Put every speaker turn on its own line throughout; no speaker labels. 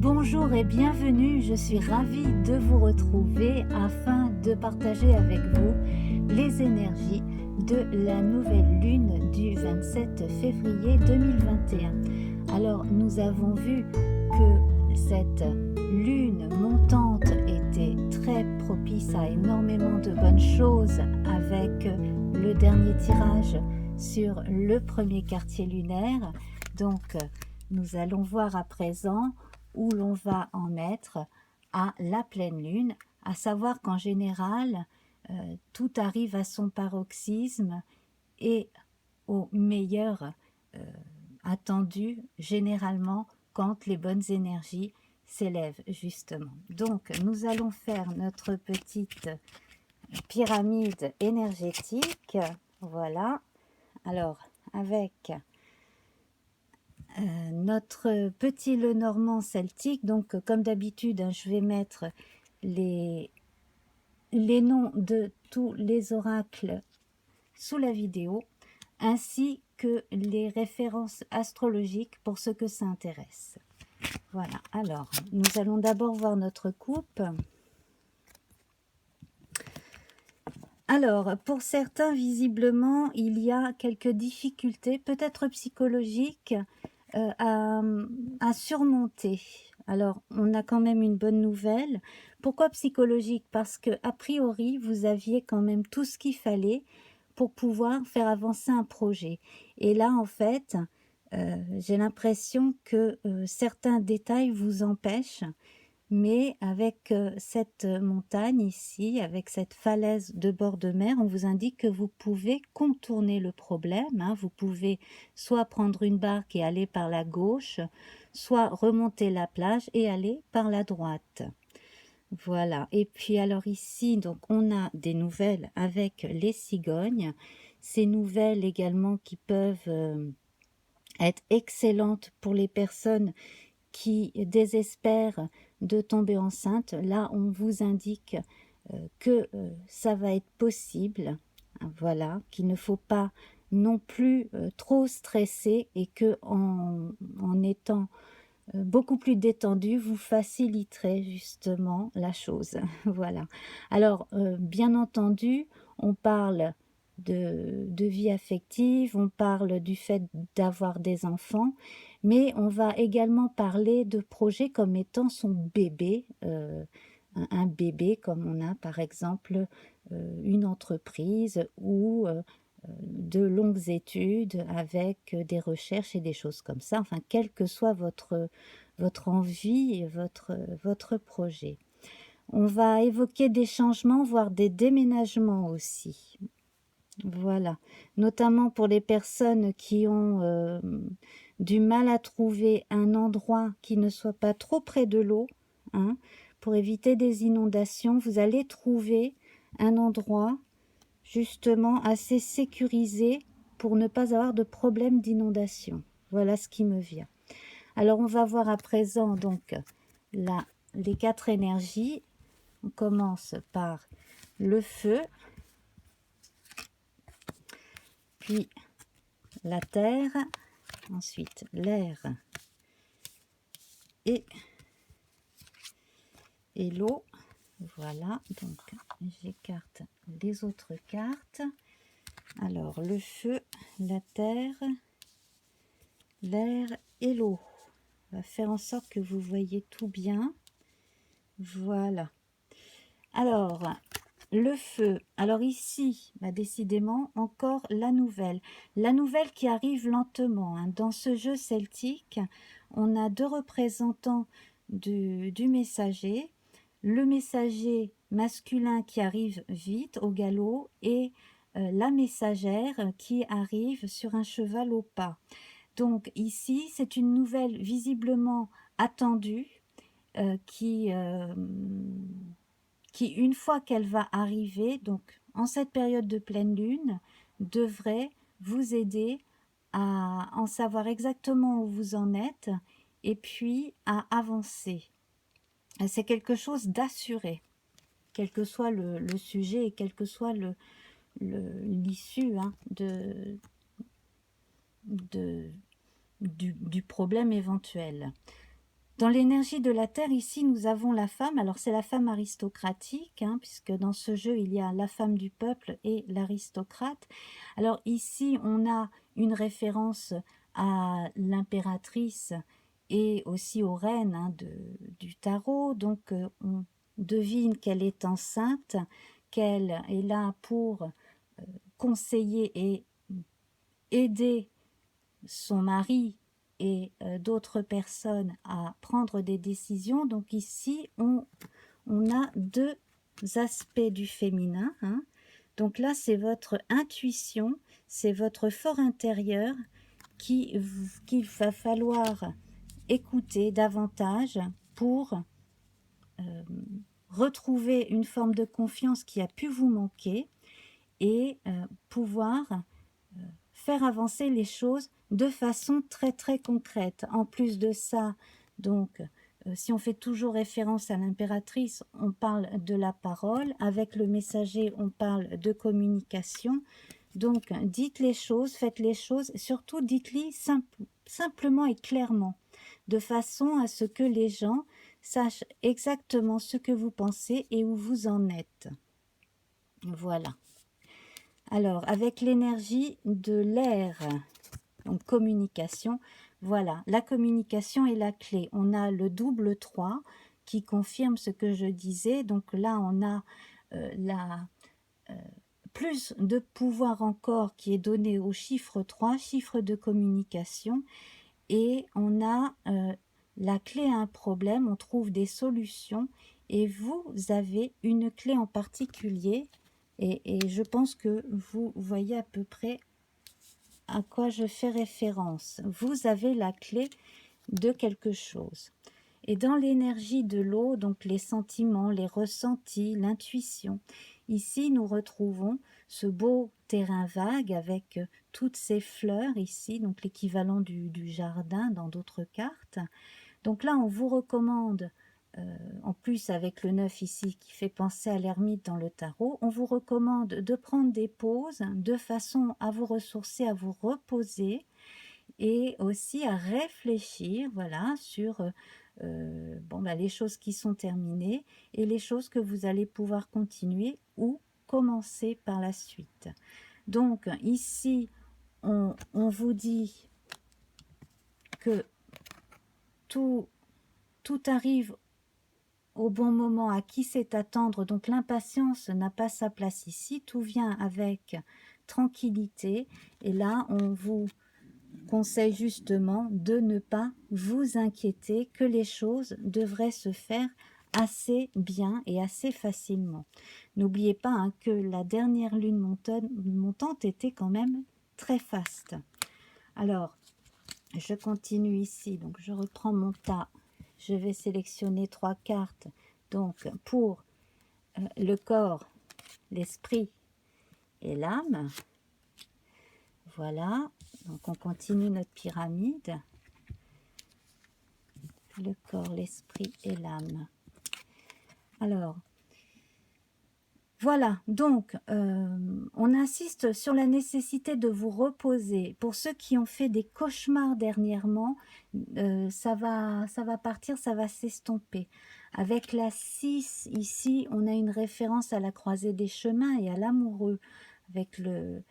Bonjour et bienvenue, je suis ravie de vous retrouver afin de partager avec vous les énergies de la nouvelle lune du 27 février 2021. Alors nous avons vu que cette lune montante était très propice à énormément de bonnes choses avec le dernier tirage sur le premier quartier lunaire. Donc nous allons voir à présent où l'on va en être à la pleine lune, à savoir qu'en général, tout arrive à son paroxysme et au meilleur attendu généralement quand les bonnes énergies s'élèvent justement. Donc nous allons faire notre petite pyramide énergétique, voilà. Alors avec notre petit Lenormand celtique, donc comme d'habitude, je vais mettre les noms de tous les oracles sous la vidéo, ainsi que les références astrologiques pour ceux que ça intéresse. Voilà, alors nous allons d'abord voir notre coupe. Alors, pour certains, visiblement, il y a quelques difficultés, peut-être psychologiques, à surmonter. Alors, on a quand même une bonne nouvelle. Pourquoi psychologique? Parce que a priori, vous aviez quand même tout ce qu'il fallait pour pouvoir faire avancer un projet. Et là, en fait, j'ai l'impression que certains détails vous empêchent. Mais avec cette montagne ici, avec cette falaise de bord de mer, on vous indique que vous pouvez contourner le problème. Hein. Vous pouvez soit prendre une barque et aller par la gauche, soit remonter la plage et aller par la droite. Voilà. Et puis alors ici, donc on a des nouvelles avec les cigognes. Ces nouvelles également qui peuvent être excellentes pour les personnes qui désespèrent de tomber enceinte. Là, on vous indique que ça va être possible. Voilà, qu'il ne faut pas non plus trop stresser et que en étant beaucoup plus détendu, vous faciliterez justement la chose. Voilà. Alors, bien entendu, on parle de vie affective, on parle du fait d'avoir des enfants, mais on va également parler de projets comme étant son bébé, un bébé comme on a par exemple une entreprise ou de longues études avec des recherches et des choses comme ça, enfin quelle que soit votre envie et votre projet. On va évoquer des changements, voire des déménagements aussi. Voilà, notamment pour les personnes qui ont du mal à trouver un endroit qui ne soit pas trop près de l'eau, hein, pour éviter des inondations, vous allez trouver un endroit justement assez sécurisé pour ne pas avoir de problème d'inondation. Voilà ce qui me vient. Alors on va voir à présent donc là les 4 énergies. On commence par le feu, puis la terre, ensuite l'air et l'eau. Voilà, donc j'écarte les autres cartes. Alors le feu, la terre, l'air et l'eau. On va faire en sorte que vous voyez tout bien. Voilà. Alors, le feu. Alors ici, bah décidément, encore la nouvelle. La nouvelle qui arrive lentement. Hein. Dans ce jeu celtique, on a 2 représentants du messager. Le messager masculin qui arrive vite au galop et la messagère qui arrive sur un cheval au pas. Donc ici, c'est une nouvelle visiblement attendue qui, une fois qu'elle va arriver, donc en cette période de pleine lune, devrait vous aider à en savoir exactement où vous en êtes et puis à avancer. C'est quelque chose d'assuré, quel que soit le sujet et quelle que soit l'issue hein, du problème éventuel. Dans l'énergie de la Terre, ici, nous avons la femme. Alors, c'est la femme aristocratique, hein, puisque dans ce jeu, il y a la femme du peuple et l'aristocrate. Alors, ici, on a une référence à l'impératrice et aussi aux reines, hein, du tarot. Donc, on devine qu'elle est enceinte, qu'elle est là pour conseiller et aider son mari et d'autres personnes à prendre des décisions. Donc ici, on a deux aspects du féminin, hein. Donc là, c'est votre intuition, c'est votre fort intérieur qu'il va falloir écouter davantage pour retrouver une forme de confiance qui a pu vous manquer et pouvoir faire avancer les choses de façon très très concrète. En plus de ça, donc, si on fait toujours référence à l'impératrice, on parle de la parole. Avec le messager, on parle de communication. Donc, dites les choses, faites les choses, surtout dites-les simplement et clairement, de façon à ce que les gens sachent exactement ce que vous pensez et où vous en êtes. Voilà. Alors, avec l'énergie de l'air, donc communication, voilà, la communication est la clé. On a le double 3 qui confirme ce que je disais. Donc là, on a plus de pouvoir encore qui est donné au chiffre 3, chiffre de communication. Et on a la clé à un problème, on trouve des solutions. Et vous avez une clé en particulier. Et je pense que vous voyez à peu près à quoi je fais référence. Vous avez la clé de quelque chose. Et dans l'énergie de l'eau, donc les sentiments, les ressentis, l'intuition, ici nous retrouvons ce beau terrain vague avec toutes ces fleurs ici, donc l'équivalent du jardin dans d'autres cartes. Donc là, on vous recommande, en plus avec le 9 ici qui fait penser à l'ermite dans le tarot, on vous recommande de prendre des pauses de façon à vous ressourcer, à vous reposer et aussi à réfléchir, voilà, sur les choses qui sont terminées et les choses que vous allez pouvoir continuer ou commencer par la suite. Donc ici, on vous dit que tout arrive au bon moment, à qui c'est attendre. Donc l'impatience n'a pas sa place ici, tout vient avec tranquillité. Et là, on vous conseille justement de ne pas vous inquiéter, que les choses devraient se faire assez bien et assez facilement. N'oubliez pas hein, que la dernière lune montante était quand même très faste. Alors, je continue ici, donc je reprends mon tas. Je vais sélectionner 3 cartes. Donc, pour le corps, l'esprit et l'âme. Voilà. Donc, on continue notre pyramide. Le corps, l'esprit et l'âme. Alors, voilà. Donc, on insiste sur la nécessité de vous reposer. Pour ceux qui ont fait des cauchemars dernièrement, ça va partir, ça va s'estomper. Avec la 6, ici, on a une référence à la croisée des chemins et à l'amoureux, avec le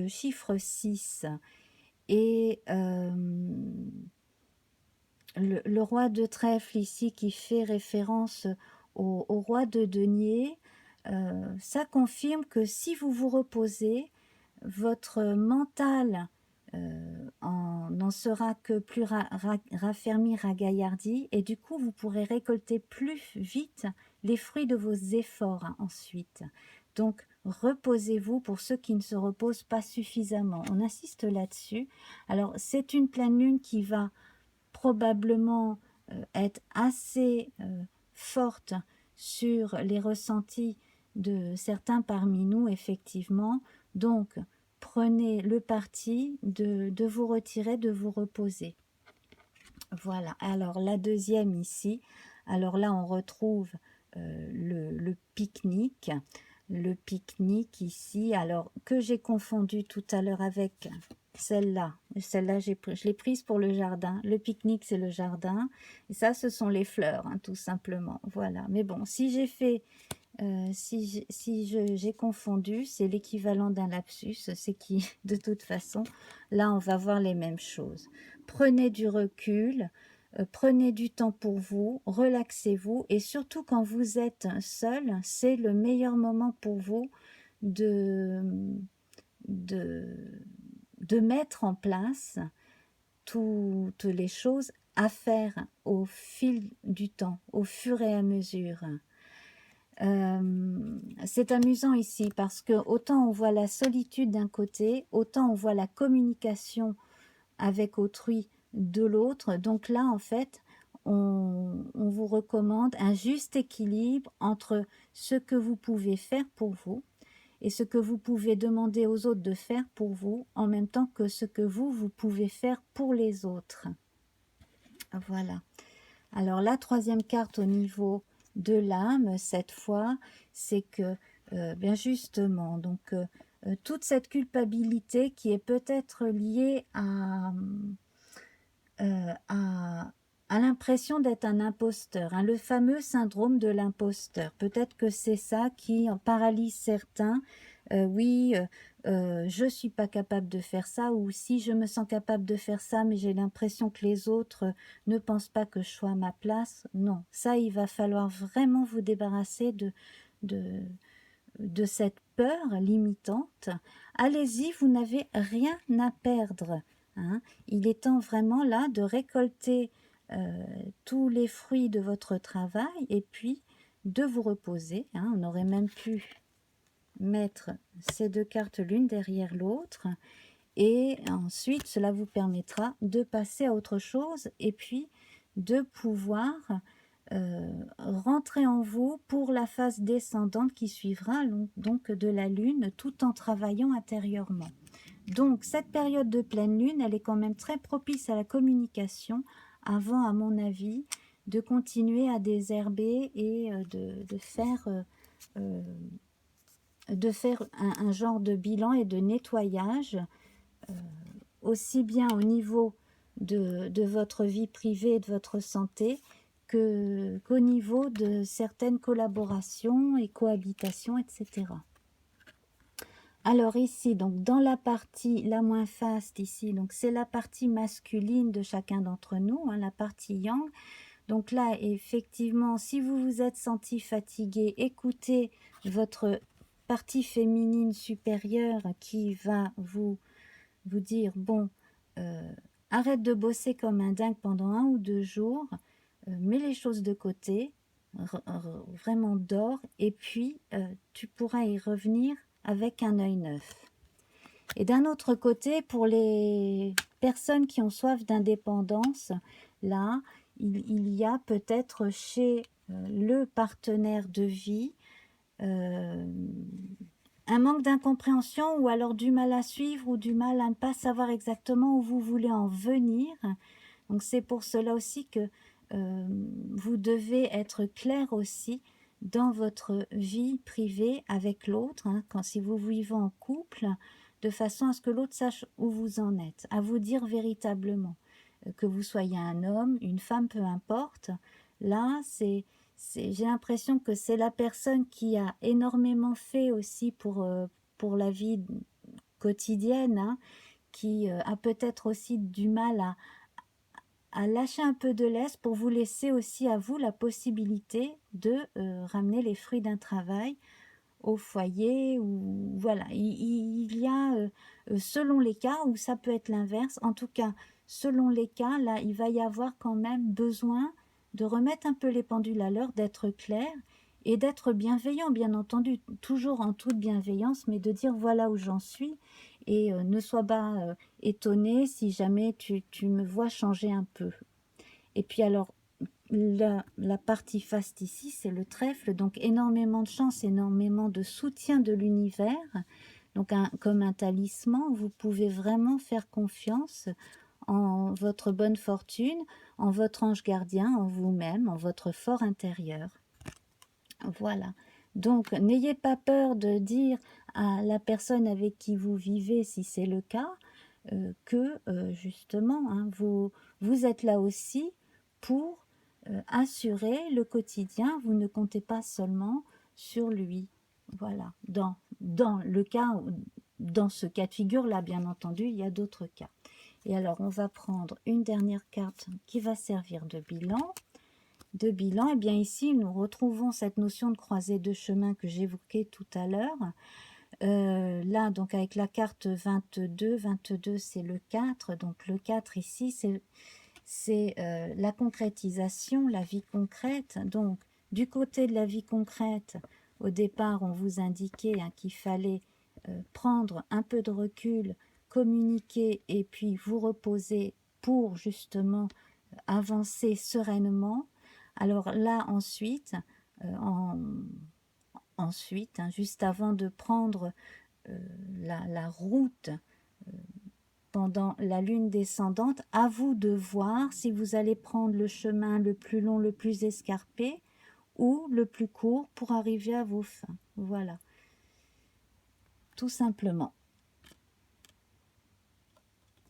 chiffre 6. Et le roi de trèfle ici, qui fait référence au roi de denier, ça confirme que si vous vous reposez, votre mental n'en sera que plus raffermi, ragaillardi, et du coup vous pourrez récolter plus vite les fruits de vos efforts hein, ensuite. Donc reposez-vous pour ceux qui ne se reposent pas suffisamment. On insiste là-dessus. Alors c'est une pleine lune qui va probablement être assez forte sur les ressentis de certains parmi nous, effectivement. Donc, prenez le parti de vous retirer, de vous reposer. Voilà. Alors, la deuxième ici, alors là, on retrouve le pique-nique. Le pique-nique ici, alors que j'ai confondu tout à l'heure avec celle-là. Celle-là, je l'ai prise pour le jardin. Le pique-nique, c'est le jardin. Et ça, ce sont les fleurs, hein, tout simplement. Voilà. Mais bon, si j'ai fait, si j'ai confondu, c'est l'équivalent d'un lapsus. C'est qui, de toute façon, là, on va voir les mêmes choses. Prenez du recul. Prenez du temps pour vous, relaxez-vous et surtout quand vous êtes seul, c'est le meilleur moment pour vous de, de, de mettre en place toutes les choses à faire au fil du temps, au fur et à mesure. C'est amusant ici parce que autant on voit la solitude d'un côté, autant on voit la communication avec autrui de l'autre. Donc là, en fait, on vous recommande un juste équilibre entre ce que vous pouvez faire pour vous et ce que vous pouvez demander aux autres de faire pour vous, en même temps que ce que vous pouvez faire pour les autres. Voilà. Alors la troisième carte au niveau de l'âme, cette fois, c'est que, bien justement, donc toute cette culpabilité qui est peut-être liée à l'impression d'être un imposteur, hein, le fameux syndrome de l'imposteur. Peut-être que c'est ça qui en paralyse certains. Oui, je suis pas capable de faire ça, ou si je me sens capable de faire ça, mais j'ai l'impression que les autres ne pensent pas que je sois à ma place. Non, ça, il va falloir vraiment vous débarrasser de, de cette peur limitante. Allez-y, vous n'avez rien à perdre. Hein. Il est temps vraiment là de récolter tous les fruits de votre travail et puis de vous reposer. Hein. On aurait même pu mettre ces deux cartes l'une derrière l'autre et ensuite cela vous permettra de passer à autre chose et puis de pouvoir rentrer en vous pour la phase descendante qui suivra, donc de la lune, tout en travaillant intérieurement. Donc cette période de pleine lune, elle est quand même très propice à la communication avant, à mon avis, de continuer à désherber et de faire un genre de bilan et de nettoyage, aussi bien au niveau de votre vie privée et de votre santé qu'au niveau de certaines collaborations et cohabitations, etc. Alors ici, donc dans la partie la moins faste ici, donc c'est la partie masculine de chacun d'entre nous, hein, la partie yang. Donc là, effectivement, si vous vous êtes senti fatigué, écoutez votre partie féminine supérieure qui va vous dire, bon, arrête de bosser comme un dingue pendant 1 ou 2 jours, mets les choses de côté, vraiment dors, et puis tu pourras y revenir avec un œil neuf. Et d'un autre côté, pour les personnes qui ont soif d'indépendance, là, il y a peut-être chez le partenaire de vie un manque d'incompréhension ou alors du mal à suivre ou du mal à ne pas savoir exactement où vous voulez en venir. Donc c'est pour cela aussi que vous devez être clair aussi dans votre vie privée avec l'autre, hein, si vous vivez en couple, de façon à ce que l'autre sache où vous en êtes, à vous dire véritablement, que vous soyez un homme, une femme, peu importe. Là, j'ai l'impression que c'est la personne qui a énormément fait aussi pour la vie quotidienne, hein, qui a peut-être aussi du mal à lâcher un peu de lest pour vous laisser aussi à vous la possibilité de ramener les fruits d'un travail au foyer, ou voilà, il y a selon les cas où ça peut être l'inverse. En tout cas, selon les cas, là, il va y avoir quand même besoin de remettre un peu les pendules à l'heure, d'être clair et d'être bienveillant, bien entendu, toujours en toute bienveillance, mais de dire voilà où j'en suis et ne sois pas étonné si jamais tu me vois changer un peu. Et puis alors, la partie faste ici, c'est le trèfle, donc énormément de chance, énormément de soutien de l'univers, donc comme un talisman, vous pouvez vraiment faire confiance en votre bonne fortune, en votre ange gardien, en vous-même, en votre fort intérieur. Voilà. Donc, n'ayez pas peur de dire à la personne avec qui vous vivez, si c'est le cas, que justement, hein, vous êtes là aussi pour assurer le quotidien. Vous ne comptez pas seulement sur lui. Voilà, dans le cas, dans ce cas de figure-là, bien entendu, il y a d'autres cas. Et alors, on va prendre une dernière carte qui va servir de bilan. Et bien ici, nous retrouvons cette notion de croisée de chemin que j'évoquais tout à l'heure. Là, donc avec la carte 22, 22 c'est le 4, donc le 4 ici, c'est la concrétisation, la vie concrète. Donc, du côté de la vie concrète, au départ, on vous indiquait hein, qu'il fallait prendre un peu de recul, communiquer et puis vous reposer pour justement avancer sereinement. Alors là, ensuite, hein, juste avant de prendre la route pendant la lune descendante, à vous de voir si vous allez prendre le chemin le plus long, le plus escarpé ou le plus court pour arriver à vos fins. Voilà, tout simplement.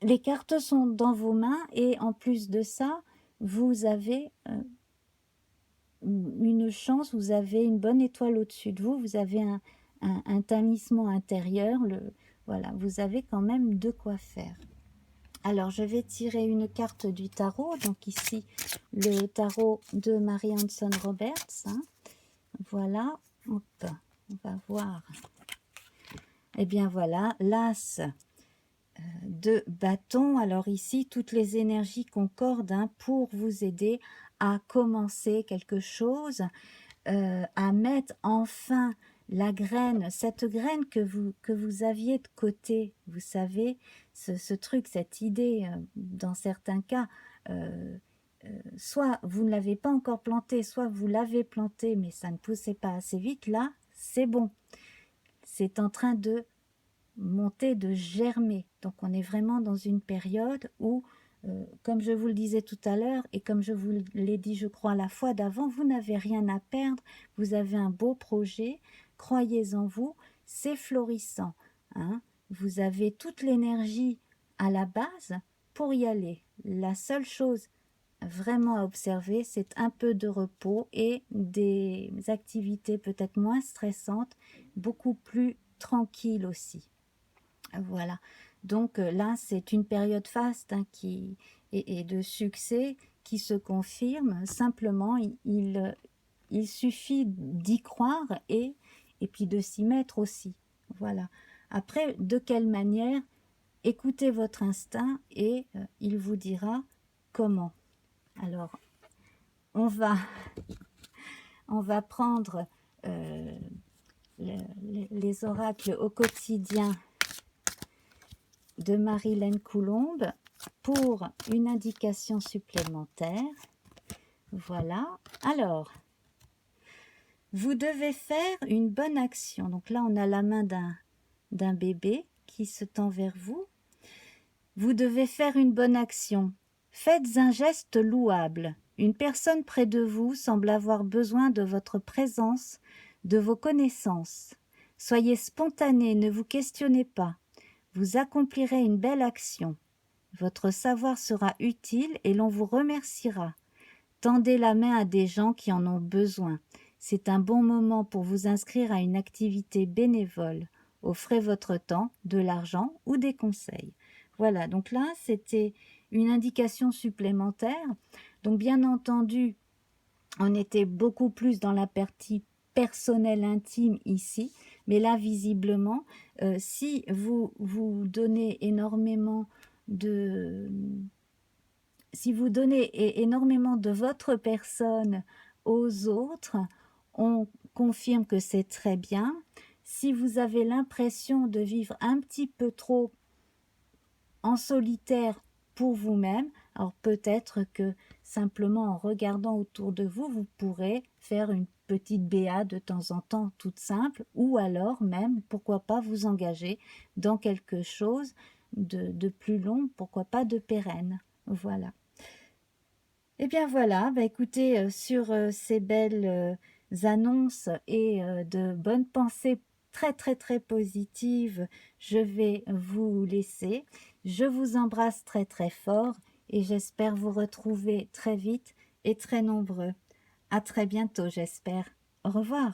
Les cartes sont dans vos mains et en plus de ça, vous avez une chance, vous avez une bonne étoile au-dessus de vous, vous avez un tamisement intérieur, voilà, vous avez quand même de quoi faire. Alors, je vais tirer une carte du tarot. Donc ici, le tarot de Mary Hanson Roberts. Hein. Voilà. Hop, on va voir. Eh bien, voilà, l'as de bâton. Alors ici, toutes les énergies concordent hein, pour vous aider à commencer quelque chose, à mettre enfin la graine, cette graine que vous aviez de côté, vous savez, ce truc, cette idée, dans certains cas, soit vous ne l'avez pas encore plantée, soit vous l'avez plantée, mais ça ne poussait pas assez vite, là, c'est bon. C'est en train de monter, de germer. Donc on est vraiment dans une période où, comme je vous le disais tout à l'heure, et comme je vous l'ai dit, je crois, la fois d'avant, vous n'avez rien à perdre, vous avez un beau projet, croyez en vous, c'est florissant. Hein. Vous avez toute l'énergie à la base pour y aller. La seule chose vraiment à observer, c'est un peu de repos et des activités peut-être moins stressantes, beaucoup plus tranquilles aussi. Voilà. Donc là, c'est une période faste hein, et de succès qui se confirme. Simplement, il suffit d'y croire et puis de s'y mettre aussi. Voilà. Après, de quelle manière? Écoutez votre instinct et il vous dira comment. Alors, on va prendre les oracles au quotidien de Marilène Coulombe pour une indication supplémentaire. Voilà. Alors, vous devez faire une bonne action. Donc là, on a la main d'un bébé qui se tend vers vous. Vous devez faire une bonne action. Faites un geste louable. Une personne près de vous semble avoir besoin de votre présence, de vos connaissances. Soyez spontané, ne vous questionnez pas. Vous accomplirez une belle action. Votre savoir sera utile et l'on vous remerciera. Tendez la main à des gens qui en ont besoin. C'est un bon moment pour vous inscrire à une activité bénévole. Offrez votre temps, de l'argent ou des conseils. Voilà, donc là, c'était une indication supplémentaire. Donc bien entendu, on était beaucoup plus dans la partie personnelle intime ici, mais là, visiblement, si vous donnez énormément de... Si vous donnez énormément de votre personne aux autres, on confirme que c'est très bien. Si vous avez l'impression de vivre un petit peu trop en solitaire pour vous-même, alors peut-être que simplement en regardant autour de vous, vous pourrez faire une petite BA de temps en temps toute simple, ou alors même, pourquoi pas vous engager dans quelque chose de plus long, pourquoi pas de pérenne. Voilà. Eh bien voilà, bah écoutez, sur ces belles annonces et de bonnes pensées très très très positives, je vais vous laisser. Je vous embrasse très très fort et j'espère vous retrouver très vite et très nombreux. À très bientôt, j'espère. Au revoir.